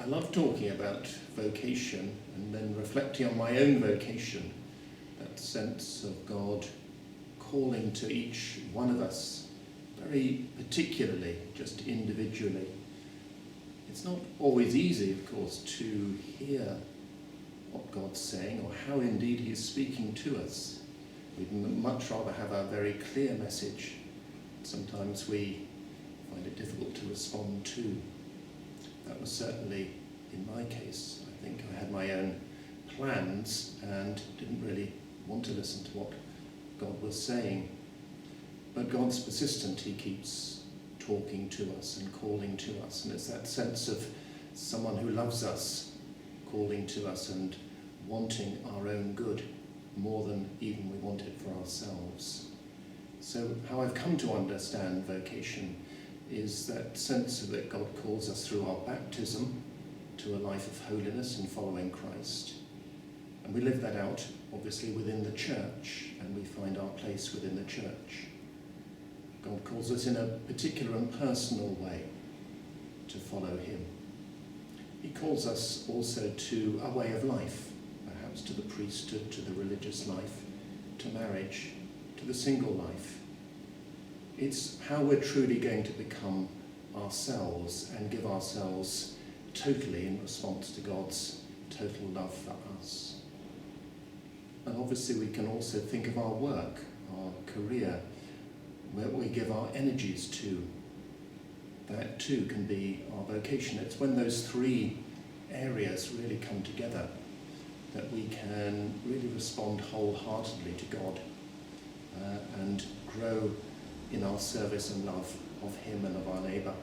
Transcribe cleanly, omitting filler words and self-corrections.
I love talking about vocation and then reflecting on my own vocation, that sense of God calling to each one of us, very particularly, just individually. It's not always easy, of course, to hear what God's saying or how indeed He's speaking to us. We'd much rather have a very clear message. Sometimes we find it difficult to respond to. That was certainly in my case. I think I had my own plans and didn't really want to listen to what God was saying. But God's persistent. He keeps talking to us and calling to us, and it's that sense of someone who loves us calling to us and wanting our own good more than even we want it for ourselves. So how I've come to understand vocation is that sense that God calls us through our baptism to a life of holiness and following Christ. And we live that out, obviously, within the church, and we find our place within the church. God calls us in a particular and personal way to follow Him. He calls us also to a way of life, perhaps to the priesthood, to the religious life, to marriage, to the single life. It's how we're truly going to become ourselves and give ourselves totally in response to God's total love for us. And obviously we can also think of our work, our career, where we give our energies to. That too can be our vocation. It's when those three areas really come together that we can really respond wholeheartedly to God and grow in our service and love of Him and of our neighbour.